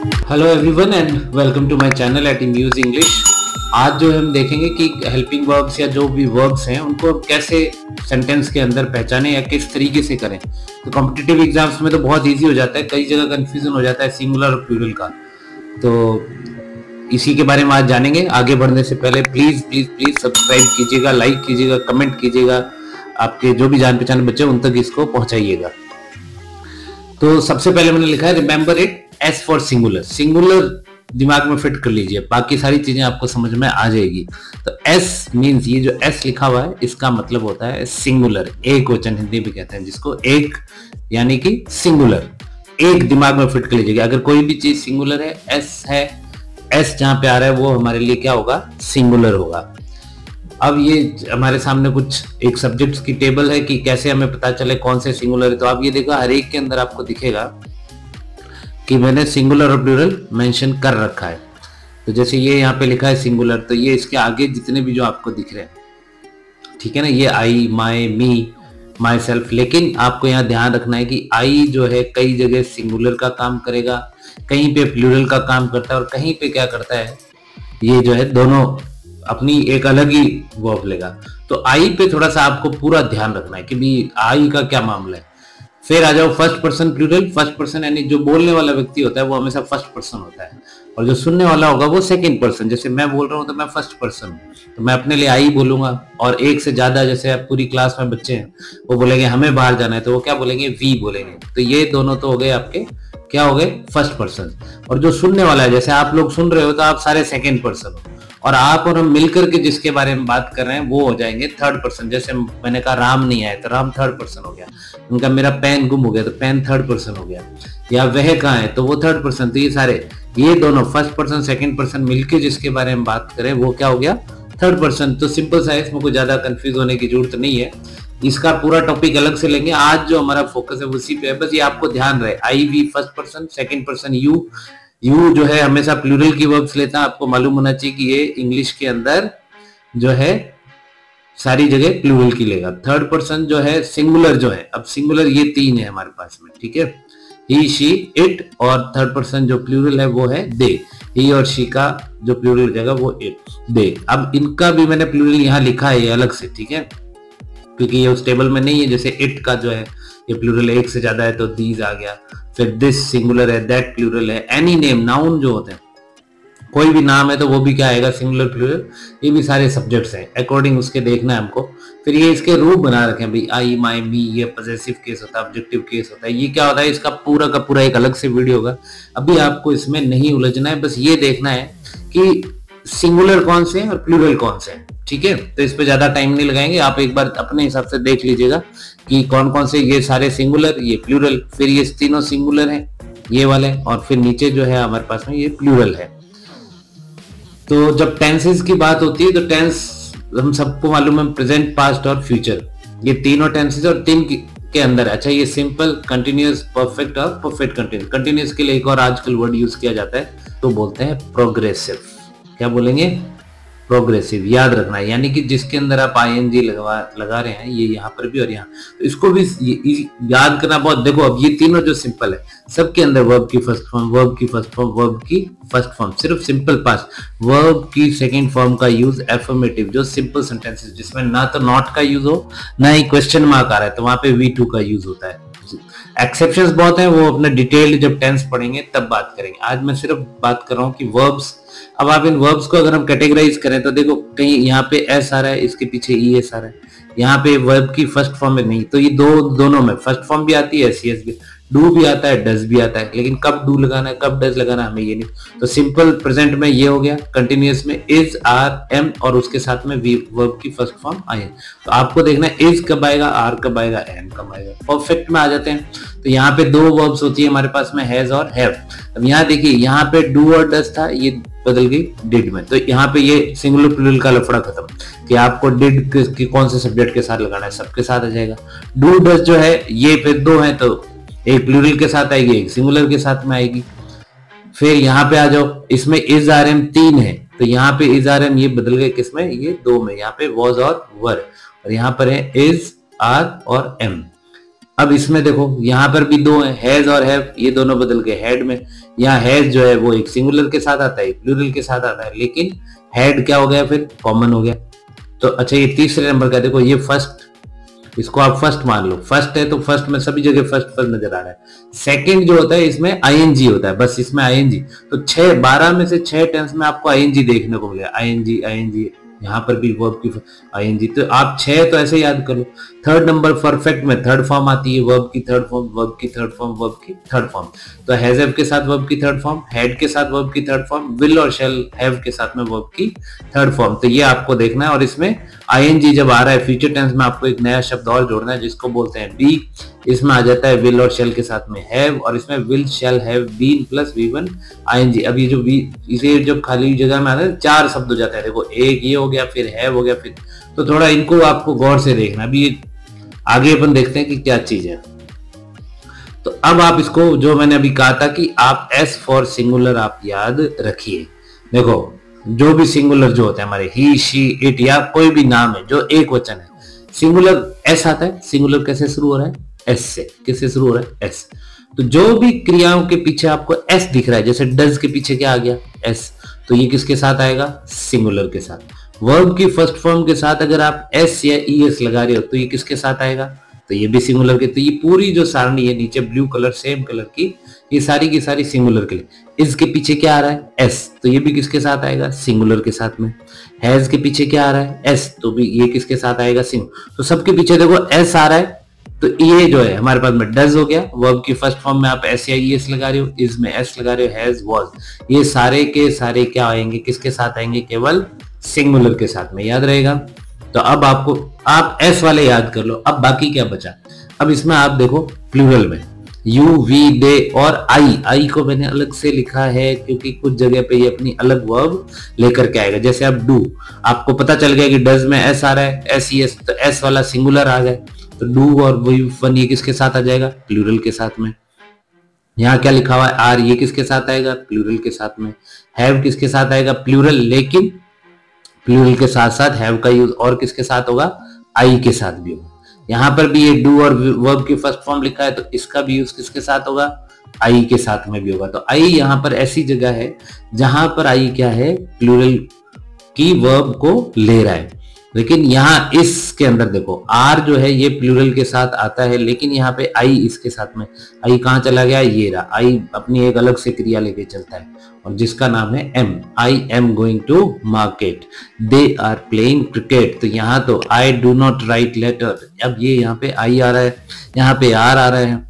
Hello everyone and welcome to my channel at muse English. आज जो हम देखेंगे कि हेल्पिंग वर्ब्स या जो भी वर्ब्स हैं उनको कैसे सेंटेंस के अंदर पहचाने या किस तरीके से करें। तो कॉम्पिटिटिव एग्जाम्स में तो बहुत इजी हो जाता है, कई जगह कंफ्यूजन हो जाता है सिंगुलर और प्लूरल का। तो इसी के बारे में आज जानेंगे। आगे बढ़ने से पहले प्लीज प्लीज प्लीज सब्सक्राइब कीजिएगा, लाइक कीजिएगा, कमेंट कीजिएगा, आपके जो भी जान पहचान बच्चे उन तक इसको पहुंचाइएगा। तो सबसे पहले मैंने लिखा है remember it S for singular. Singular दिमाग में फिट कर लीजिए, बाकी सारी चीजें आपको समझ में आ जाएगी। तो एस मींस, ये जो एस लिखा हुआ है इसका मतलब होता है सिंगुलर, एक वचन हिंदी में कहते हैं जिसको, एक यानी कि सिंगुलर। एक दिमाग में फिट कर लीजिएगा, अगर कोई भी चीज सिंगुलर है, एस जहां पे आ रहा है वो हमारे लिए क्या होगा, सिंगुलर होगा। अब ये हमारे सामने कुछ एक सब्जेक्ट्स की टेबल है कि कैसे हमें पता चले कौन से सिंगुलर है। तो आप ये देखो, हर एक के अंदर आपको दिखेगा कि मैंने सिंगुलर और प्लूरल मेंशन कर रखा है। तो जैसे ये यहाँ पे लिखा है सिंगुलर, तो ये इसके आगे जितने भी जो आपको दिख रहे हैं, ठीक है ना, ये आई, माई, मी, माई सेल्फ। लेकिन आपको यहाँ ध्यान रखना है कि आई जो है कई जगह सिंगुलर का काम करेगा, कहीं पे प्लूरल का काम करता है, और कहीं पे क्या करता है, ये जो है दोनों अपनी एक अलग ही वर्ब लेगा। तो आई पे थोड़ा सा आपको पूरा ध्यान रखना है कि भी आई का क्या मामला है। फिर आ जाओ first person plural. First person यानी जो बोलने वाला व्यक्ति होता है वो हमेशा फर्स्ट पर्सन होता है, और जो सुनने वाला होगा वो सेकंड पर्सन। जैसे मैं बोल रहा हूँ तो मैं फर्स्ट पर्सन हूँ, तो मैं अपने लिए आई बोलूंगा, और एक से ज्यादा जैसे पूरी क्लास में बच्चे हैं वो बोलेंगे हमें बाहर जाना है, तो वो क्या बोलेंगे, वी बोलेंगे। तो ये दोनों तो हो गए आपके, क्या हो गए, फर्स्ट पर्सन। और जो सुनने वाला है, जैसे आप लोग सुन रहे हो तो आप सारे सेकंड पर्सन हो, और आप और हम मिलकर के जिसके बारे में बात कर रहे हैं वो हो जाएंगे थर्ड पर्सन। जैसे मैंने कहा राम नहीं आया तो राम थर्ड पर्सन हो गया, उनका मेरा पेन गुम हो गया तो पेन थर्ड पर्सन हो गया, या वह कहाँ है तो वो थर्ड पर्सन। तो ये सारे, ये दोनों फर्स्ट पर्सन सेकंड पर्सन मिलके जिसके बारे में बात करें वो क्या हो गया, थर्ड पर्सन। तो सिंपल सा है, इसमें कोई ज्यादा कंफ्यूज होने की जरूरत नहीं है। इसका पूरा टॉपिक अलग से लेंगे, आज जो हमारा फोकस है उसी पे है। बस ये आपको ध्यान रहे, I we first person, second person you. You जो है हमेशा प्लूरल की वर्ब्स लेता है, आपको मालूम होना चाहिए कि ये इंग्लिश के अंदर जो है सारी जगह प्लूरल की लेगा। थर्ड पर्सन जो है सिंगुलर जो है, अब सिंगुलर ये तीन है हमारे पास में, ठीक है, ही, शी, इट, और थर्ड पर्सन जो प्लूरल है वो है दे। ही और शी का जो प्लूरल हो जाएगा वो इट, दे। अब इनका भी मैंने प्लूरल यहाँ लिखा है अलग से, ठीक है, क्योंकि ये उस टेबल में नहीं है। जैसे इट का जो है ये प्लूरल एक से ज्यादा है तो दीज आ गया, फिर दिस सिंगुलर है, दैट प्लूरल है, एनी नेम, नाउन जो होते हैं, कोई भी नाम है तो वो भी क्या आएगा, सिंगुलर प्लूरल। ये भी सारे सब्जेक्ट्स हैं, अकॉर्डिंग उसके देखना है हमको। फिर ये इसके रूप बना रखे हैं भाई, आई, माई, मी, ये पॉसेसिव केस होता है, ऑब्जेक्टिव केस होता है। ये क्या होता है, इसका पूरा का पूरा एक अलग से वीडियो होगा, अभी आपको इसमें नहीं उलझना है। बस ये देखना है कि सिंगुलर कौन से हैं और प्लूरल कौन से हैं, ठीक है। तो इस पे ज्यादा टाइम नहीं लगाएंगे, आप एक बार अपने हिसाब से देख लीजिएगा कि कौन कौन से, ये सारे सिंगुलर, ये प्लूरल, फिर ये तीनों सिंगुलर हैं ये वाले, और फिर नीचे जो है हमारे पास में ये प्लूरल है। तो जब टेंसेस की बात होती है तो टेंस हम सबको मालूम है, प्रेजेंट, पास्ट और फ्यूचर, ये तीनों टेंसेस, और तीन के अंदर, अच्छा, ये सिंपल, कंटिन्यूअस, परफेक्ट और परफेक्ट कंटिन्यूअस। कंटिन्यूअस के लिए एक और आजकल वर्ड यूज किया जाता है, तो बोलते हैं प्रोग्रेसिव। क्या बोलेंगे, प्रोग्रेसिव। याद रखना है, यानी कि जिसके अंदर आप आईएनजी लगा रहे हैं, ये यहाँ पर भी और यहाँ, तो इसको भी याद करना बहुत। देखो अब ये तीनों जो सिंपल है, सबके अंदर वर्ब की फर्स्ट फॉर्म, वर्ब की फर्स्ट फॉर्म, वर्ब की फर्स्ट फॉर्म, सिर्फ सिंपल पास्ट। वर्ब की सेकंड फॉर्म का यूज एफर्मेटिव, जो सिंपल सेंटेंसेस जिसमें ना तो नॉट का यूज हो ना ही क्वेश्चन मार्क आ रहा है, तो वहां पे V2 का यूज होता है। एक्सेप्शंस बहुत हैं, वो अपने डिटेल्ड जब टेंस पढ़ेंगे तब बात करेंगे। आज मैं सिर्फ बात कर रहा हूँ कि वर्ब्स। अब आप इन वर्ब्स को अगर हम कैटेगराइज करें तो देखो, कहीं यहाँ पे एस आ रहा है, इसके पीछे ES आ रहा है, यहाँ पे वर्ब की फर्स्ट फॉर्म में नहीं, तो ये दोनों में फर्स्ट फॉर्म भी आती है, SES भी, डू भी आता है, डज भी आता है, लेकिन कब डू लगाना है कब डज लगाना है हमें ये नहीं। तो सिंपल प्रेजेंट में ये हो गया, कंटिन्यूअस में इज, आर, एम, और उसके साथ में वर्ब की फर्स्ट फॉर्म आई है। तो आपको देखना है इज कब आएगा, आर कब आएगा, एम कब आएगा। परफेक्ट में आ जाते हैं, तो यहाँ पे दो वर्ब्स होती है हमारे पास में, हैज और हैव। अब यहाँ देखिए, यहाँ पे डू और डज था, ये बदल गई डिड में, तो यहाँ पे ये सिंगुलर प्लूरल का लफड़ा खत्म कि आपको डिड की कौन से सब्जेक्ट के साथ लगाना है, सबके साथ आ जाएगा। डू डज जो है ये फिर दो है, तो एक प्लूरल के साथ आएगी, एक सिंगुलर के साथ में आएगी। फिर यहाँ पे आ जाओ, इसमें इज, आर, एम तीन है, तो यहाँ पे इज, आर, एम ये बदल गए किसमें, ये दो में, यहाँ पे वॉज और वर, और यहाँ पर है इज, आर और एम। अब इसमें देखो यहाँ पर भी दो है, हैज और हैव, ये दोनों बदल गए हैड में। यहाँ हैज जो है वो एक सिंगुलर के साथ आता है, प्लूरल के साथ आता है, लेकिन हैड क्या हो गया फिर कॉमन हो गया। तो अच्छा ये तीसरे नंबर का देखो, ये फर्स्ट, इसको आप फर्स्ट मान लो, फर्स्ट है तो फर्स्ट में सभी जगह फर्स्ट फर्स्ट नजर आ रहा है। सेकंड जो होता है इसमें आईएनजी होता है, बस इसमें आईएनजी। तो 12 में से 6 टेंस में आपको आईएनजी देखने को मिलेगा, आईएनजी आईएनजी, यहाँ पर भी वर्ब की आईएनजी। तो आप 6 तो ऐसे याद कर लो। थर्ड नंबर परफेक्ट में थर्ड फॉर्म आती है, वर्ब की थर्ड फॉर्म, वर्ब की थर्ड फॉर्म, वर्ब की थर्ड फॉर्म। तो हैज हैव के साथ वर्ब की थर्ड फॉर्म, हैड के साथ वर्ब की थर्ड फॉर्म, विल और शैल हैव के साथ में वर्ब की थर्ड फॉर्म। तो ये आपको देखना है। और इसमें आईएनजी जब आ रहा है फ्यूचर टेंस में, आपको एक नया शब्द और जोड़ना है जिसको बोलते हैं बी। इसमें आ जाता है विल और शैल के साथ में हैव, और इसमें will shall have been plus V1 ING. अब ये जो इसे जब खाली जगह में आता है 4 शब्द हो जाता है। देखो एक ये हो गया, फिर हैव हो गया, फिर, तो थोड़ा इनको आपको गौर से देखना। अभी आगे अपन देखते हैं कि क्या चीज है। तो अब आप इसको, जो मैंने अभी कहा था कि आप एस फॉर सिंगुलर आप याद रखिए। देखो जो भी सिंगुलर जो होता है हमारे ही, शी, इट या कोई भी नाम है जो एक वचन है, सिंगुलर एस आता है। सिंगुलर कैसे शुरू हो रहा है? एस से। किससे शुरू हो रहा है? एस। तो जो भी क्रियाओं के पीछे आपको एस दिख रहा है, जैसे डज के पीछे क्या आ गया? एस। तो ये किसके साथ आएगा? सिंगुलर के साथ। वर्ब की फर्स्ट फॉर्म के साथ अगर आप एस या ईएस लगा रहे हो तो ये किसके साथ आएगा? तो ये भी सिंगुलर के। तो ये पूरी जो सारणी है नीचे ब्लू कलर सेम कलर की, ये सारी की सारी सिंगुलर के लिए। इसके पीछे क्या आ रहा है? एस। तो ये भी किसके साथ आएगा? सिंगुलर के साथ में। हैज के पीछे क्या आ रहा है? एस। तो भी ये किसके साथ आएगा? सिंगुलर। तो सबके पीछे देखो एस आ रहा है। तो ये जो है हमारे पास में डज हो गया, वर्ब की फर्स्ट फॉर्म में आप एस या ईएस लगा रहे हो, इस में एस लगा रहे हो, हैज, वाज, ये सारे के सारे क्या आएंगे? किसके साथ आएंगे? केवल सिंगुलर के साथ में। याद रहेगा? तो अब आपको, आप एस वाले याद कर लो। अब बाकी क्या बचा? अब इसमें आप देखो प्लूरल में यू, वी, दे और आई को मैंने अलग से लिखा है क्योंकि कुछ जगह पे ये अपनी अलग वर्ब लेकर के आएगा। जैसे अब डू, आपको पता चल गया कि डज में एस आ रहा है, एस ई एस, तो एस वाला सिंगुलर आ गया। तो डू और वी1 ये किसके साथ आ जाएगा? प्लूरल के साथ में। यहाँ क्या लिखा हुआ है? आर, ये किसके साथ आएगा? प्लूरल के साथ में। हैव किसके साथ आएगा? प्लूरल, लेकिन प्लूरल के साथ साथ हैव का यूज और किसके साथ होगा? आई के साथ भी होगा। यहाँ पर भी ये डू और वर्ब की फर्स्ट फॉर्म लिखा है, तो इसका भी यूज किसके साथ होगा? आई के साथ में भी होगा। तो आई यहाँ पर ऐसी जगह है जहां पर आई क्या है? प्लूरल की वर्ब को ले रहा है। लेकिन यहाँ इसके अंदर देखो आर जो है ये प्लूरल के साथ आता है, लेकिन यहाँ पे आई इसके साथ में, आई कहाँ चला गया? ये रहा। आई अपनी एक अलग से क्रिया लेके चलता है और जिसका नाम है am. I am going to market, they are playing cricket. तो यहाँ तो I do not write letter, अब ये यहाँ पे आई आ रहा है, यहाँ पे आर आ रहा है।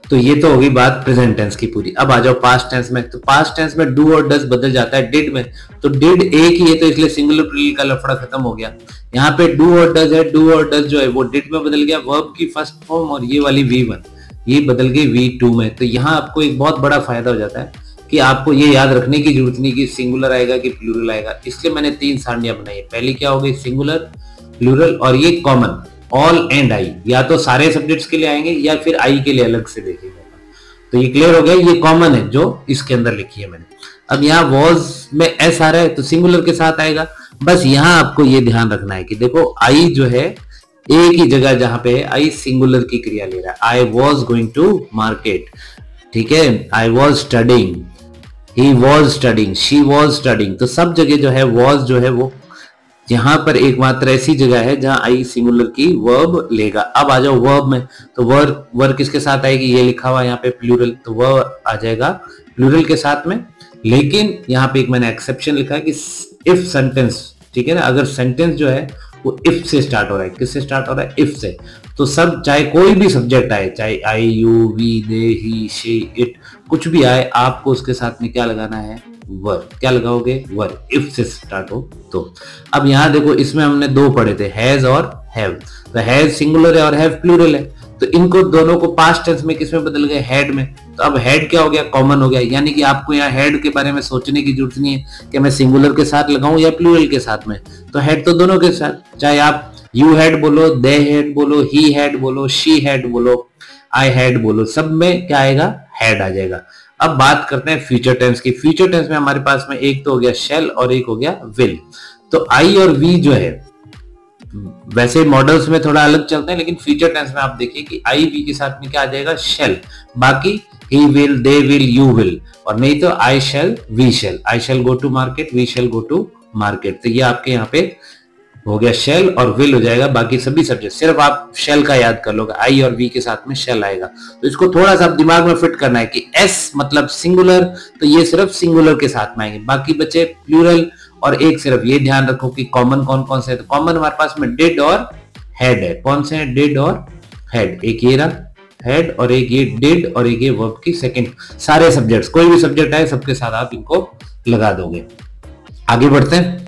तो ये तो होगी बात प्रेजेंट टेंस की पूरी। अब आ जाओ पास्ट टेंस में। तो पास्ट टेंस में डू और डज बदल जाता है डिड में। तो डिड एक ही है तो इसलिए सिंगुलर प्लूरल का लफड़ा खत्म हो गया। यहाँ पे डू और डज है, डू और डज जो है वो डिड में बदल गया, वर्ब की फर्स्ट फॉर्म, और ये वाली V1 ये बदल गई V2 में। तो यहाँ आपको एक बहुत बड़ा फायदा हो जाता है कि आपको ये याद रखने की जरूरत नहीं कि सिंगुलर आएगा कि प्लूरल आएगा। इसलिए मैंने 3 सारणियां बनाई है। पहली क्या हो गई? सिंगुलर, प्लूरल और ये कॉमन, ऑल एंड आई। या तो सारे सब्जेक्ट्स के लिए आएंगे या फिर आई के लिए अलग से देखेंगे। तो ये क्लियर हो गया, ये कॉमन है जो इसके अंदर लिखी है मैंने। अब यहाँ वॉज में एस आ रहा है तो सिंगुलर के साथ आएगा। बस यहाँ आपको ये ध्यान रखना है कि देखो आई जो है एक ही जगह जहां पे आई सिंगुलर की क्रिया ले रहा है। I was going to market, ठीक है, I was studying, he was studying, she was studying. तो सब जगह जो है वॉज जो है वो यहाँ पर एकमात्र ऐसी जगह है जहां आई सिंगुलर की वर्ब लेगा। अब आ जाओ वर्ब में। तो वर्ब किसके साथ आएगी? ये लिखा हुआ यहाँ पे प्लूरल, तो वर्ब आ जाएगा प्लूरल के साथ में। लेकिन यहाँ पे एक मैंने एक्सेप्शन लिखा है कि इफ सेंटेंस, ठीक है ना, अगर सेंटेंस जो है वो इफ से स्टार्ट हो रहा है। किससे स्टार्ट हो रहा है? इफ से। तो सब, चाहे कोई भी सब्जेक्ट आए, चाहे I, you, we, they, he, she, it, कुछ भी आए, आपको उसके साथ में क्या लगाना है? वर्ब। क्या लगाओगे? वर्ब, इफ से स्टार्ट हो तो। अब यहाँ देखो इसमें हमने 2 पढ़े थे, हैज और हैव। तो हैज सिंगुलर है और हैव प्लूरल है, तो इनको दोनों को पास्ट टेंस में किसमें बदल गए? हैड में। तो अब हैड क्या हो गया? कॉमन हो गया। यानी कि आपको यहाँ हैड के बारे में सोचने की जरूरत नहीं है कि मैं सिंगुलर के साथ लगाऊं या प्लूरल के साथ में। तो हैड तो दोनों के साथ, चाहे आप यू हैड बोलो, दे हैड बोलो, ही हैड बोलो, शी हैड बोलो, आई हैड बोलो, सब में क्या आएगा? हैड आ जाएगा। अब बात करते हैं फ्यूचर टेंस की। फ्यूचर टेंस में हमारे पास में एक तो हो गया शैल और एक हो गया विल। तो आई और वी जो है वैसे मॉडल्स में थोड़ा अलग चलते हैं, लेकिन फ्यूचर टेंस में आप देखिए कि आई बी के साथ में क्या आ जाएगा, शेल। बाकी he will, they will, you will, और नहीं तो I shall, we shall. I shall go to market, we shall go to market. तो ये आपके यहाँ पे हो गया शेल, और विल हो जाएगा बाकी सभी सब्जेक्ट। सिर्फ आप शेल का याद कर लोगे, आई और वी के साथ में शेल आएगा। तो इसको थोड़ा सा दिमाग में फिट करना है कि एस मतलब सिंगुलर, तो ये सिर्फ सिंगुलर के साथ में आएंगे। बाकी बचे प्लूरल और एक सिर्फ ये ध्यान रखो कि कॉमन कौन कौन से है। तो कॉमन हमारे पास में डिड और हैड है। कौन से हैं, डिड और हैड। एक ये रहा हैड, और एक ये डिड, और एक ये वर्ब की सेकंड। सारे सब्जेक्ट्स, कोई भी सब्जेक्ट आए सबके साथ आप इनको लगा दोगे। आगे बढ़ते हैं,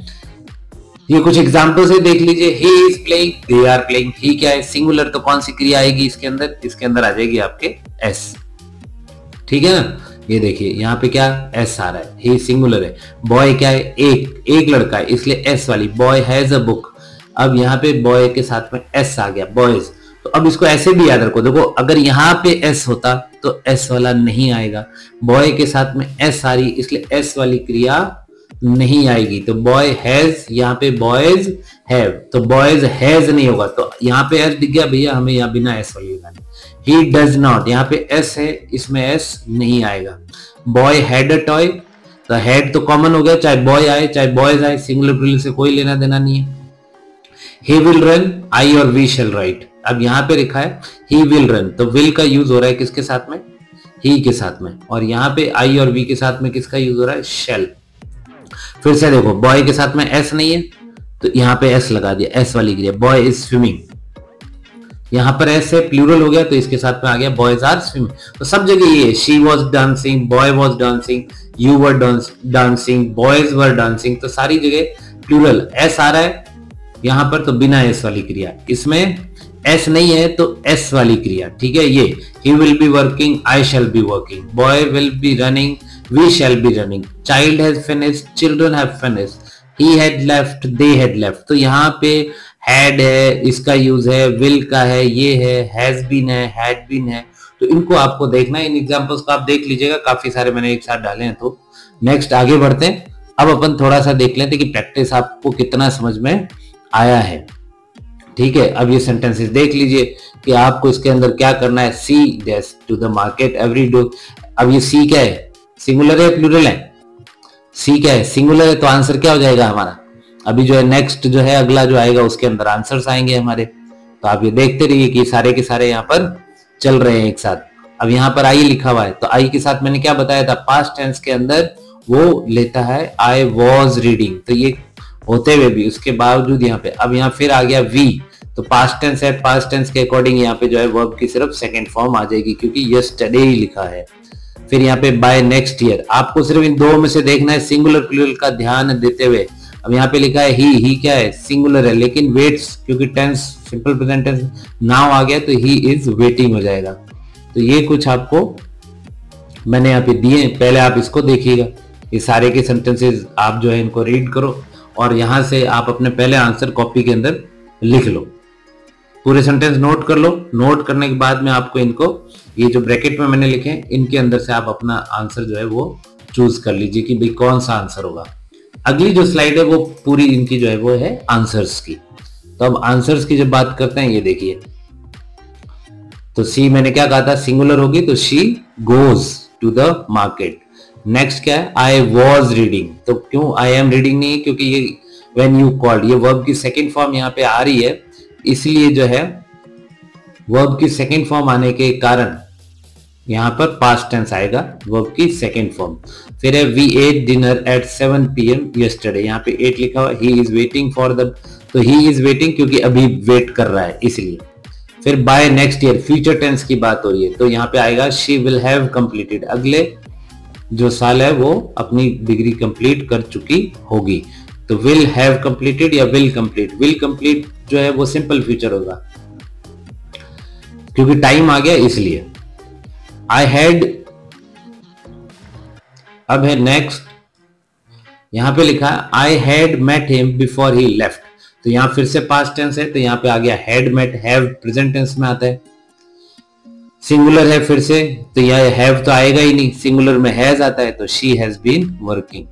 ये कुछ एग्जाम्पल से देख लीजिए। He is playing, they are playing. He क्या है, सिंगुलर, तो कौन सी क्रिया आएगी इसके अंदर, इसके अंदर आ जाएगी आपके एस। ठीक है ना, ये देखिए यहाँ पे क्या एस आ रहा है, ही सिंगुलर है। बॉय क्या है, एक लड़का है, इसलिए एस वाली, बॉय हैज अ बुक। अब यहाँ पे बॉय के साथ में एस आ गया, बॉयज। तो अब इसको ऐसे भी याद रखो, देखो अगर यहाँ पे एस होता तो एस वाला नहीं आएगा। बॉय के साथ में एस आ रही, इसलिए एस वाली क्रिया नहीं आएगी। तो बॉय हैज, यहाँ पे बॉयज हैव, तो बॉयज हैज नहीं होगा। तो यहाँ पे एस दिख गया भैया, हमें यहाँ बिना एस वाली लगानी। ही डज नॉट, यहाँ पे एस है, इसमें एस नहीं आएगा। बॉय हैड अ टॉय, तो हैड तो कॉमन हो गया, चाहे बॉय आए चाहे बॉयज आए, सिंगुलर प्लूरल से कोई लेना देना नहीं है। ही विल रन, आई और वी शैल राइट। अब यहाँ पे लिखा है ही विल रन, तो विल का यूज हो रहा है किसके साथ में, ही के साथ में, और यहाँ पे आई और वी के साथ में किसका यूज हो रहा है, शैल। फिर से देखो, बॉय के साथ में एस नहीं है तो यहाँ पे एस लगा दिया, एस वाली क्रिया। बॉय इज स्विमिंग, यहाँ पर एस है, प्लूरल हो गया तो इसके साथ में आ गया बॉयज आर स्विमिंग। तो सब जगह ये, she was dancing, boy was dancing, you were dancing, boys were dancing, तो सारी जगह प्लूरल एस आ रहा है यहाँ पर, तो बिना एस वाली क्रिया। इसमें एस नहीं है तो एस वाली क्रिया। ठीक है, ये he will be working, I shall be working, boy will be running, we shall be running, child has finished, children have finished, he had left, they had left। तो यहाँ पे had है, इसका यूज है, will का है, ये है, has been है, had been है। तो इनको आपको देखना है, इन एग्जांपल्स को आप देख लीजिएगा, काफी सारे मैंने एक साथ डाले हैं। तो नेक्स्ट आगे बढ़ते हैं। अब अपन थोड़ा सा देख लेते हैं कि प्रैक्टिस आपको कितना समझ में आया है। ठीक है, अब ये सेंटेंसेस देख लीजिए कि आपको इसके अंदर क्या करना है। C dash to the market every day. अब ये सी क्या है, सिंगुलर है प्लूरल है, सी क्या है, सिंगुलर है, तो आंसर क्या हो जाएगा हमारा। अभी जो है नेक्स्ट जो है अगला जो आएगा उसके अंदर आंसर्स आएंगे हमारे। तो आप ये देखते रहिए कि सारे के सारे यहाँ पर चल रहे हैं एक साथ। अब यहाँ पर आई लिखा हुआ है, तो आई के साथ मैंने क्या बताया था, पास्ट टेंस के अंदर वो लेता है आई वॉज रीडिंग। तो ये होते हुए भी उसके बावजूद यहाँ पे, अब यहाँ फिर आ गया वी, तो पास्ट टेंस है, पास्ट टेंस के अकॉर्डिंग यहाँ पे जो है वर्ब की सिर्फ सेकेंड फॉर्म आ जाएगी क्योंकि यस्टरडे ही लिखा है। फिर यहाँ पे बाय नेक्स्ट ईयर, आपको सिर्फ इन दो में से देखना है सिंगुलर प्लूरल का ध्यान देते हुए। अब यहाँ पे लिखा है ही क्या है, सिंगुलर है, लेकिन वेट्स, क्योंकि tense simple present tense now आ गया तो ही इज वेटिंग हो जाएगा। तो ये कुछ आपको मैंने यहाँ पे दिए, पहले आप इसको देखिएगा। ये सारे के सेंटेंसेस आप जो है इनको रीड करो और यहाँ से आप अपने पहले आंसर कॉपी के अंदर लिख लो, पूरे सेंटेंस नोट कर लो। नोट करने के बाद में आपको इनको, ये जो ब्रैकेट में मैंने लिखे हैं, इनके अंदर से आप अपना आंसर जो है वो चूज कर लीजिए कि भाई कौन सा आंसर होगा। अगली जो स्लाइड है वो पूरी इनकी जो है वो है आंसर्स की। तो अब आंसर्स की जब बात करते हैं, ये देखिए, तो सी मैंने क्या कहा था, सिंगुलर होगी तो she goes to the market. Next क्या है, आई वॉज रीडिंग, तो क्यों आई एम रीडिंग नहीं है, क्योंकि ये व्हेन यू कॉल्ड, ये वर्ब की सेकेंड फॉर्म यहाँ पे आ रही है, इसलिए जो है वर्ब की सेकेंड फॉर्म आने के कारण यहां पर पास्ट टेंस आएगा वर्ब की सेकेंड फॉर्म। फिर है we ate dinner at 7 PM yesterday, यहाँ पे 8 लिखा हुआ, he is waiting for the, तो ही इज वेटिंग क्योंकि अभी वेट कर रहा है इसलिए। फिर by next year, future tense की बात हो रही है, तो यहाँ पे आएगा शी विल हैव कंप्लीटेड, अगले जो साल है वो अपनी डिग्री कंप्लीट कर चुकी होगी। तो विल हैव कंप्लीटेड या विल कंप्लीट, विल कंप्लीट जो है वो सिंपल फ्यूचर होगा क्योंकि टाइम आ गया इसलिए। आई हैड, अब है नेक्स्ट, यहां पे लिखा है I had met him before he left, तो यहां फिर से पास्ट टेंस है तो यहां पे आ गया had met, have present tense में आता है। सिंगुलर है फिर से, तो यह हैव तो आएगा ही नहीं, सिंगुलर में हैज आता है तो शी हैज बीन वर्किंग।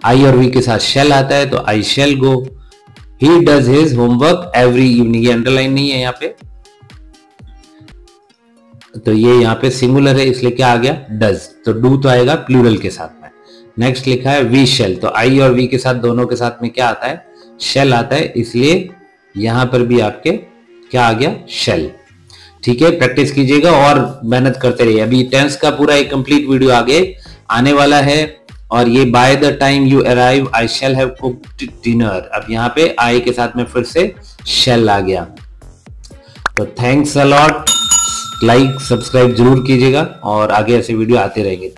आई और वी के साथ शेल आता है तो I shall go, he does his homework every evening, ये अंडरलाइन नहीं है यहाँ पे, तो ये यहाँ पे सिंगुलर है इसलिए क्या आ गया डज, तो डू तो आएगा प्लूरल के साथ में। नेक्स्ट लिखा है वी शेल, तो आई और वी के साथ दोनों के साथ में क्या आता है शेल आता है, इसलिए यहां पर भी आपके क्या आ गया शेल। ठीक है, प्रैक्टिस कीजिएगा और मेहनत करते रहिए। अभी टेंस का पूरा एक कंप्लीट वीडियो आगे आने वाला है, और ये by the time you arrive I shall have cooked dinner, अब यहाँ पे आई के साथ में फिर से शेल आ गया। तो thanks a lot, like subscribe जरूर कीजिएगा और आगे ऐसे वीडियो आते रहेंगे।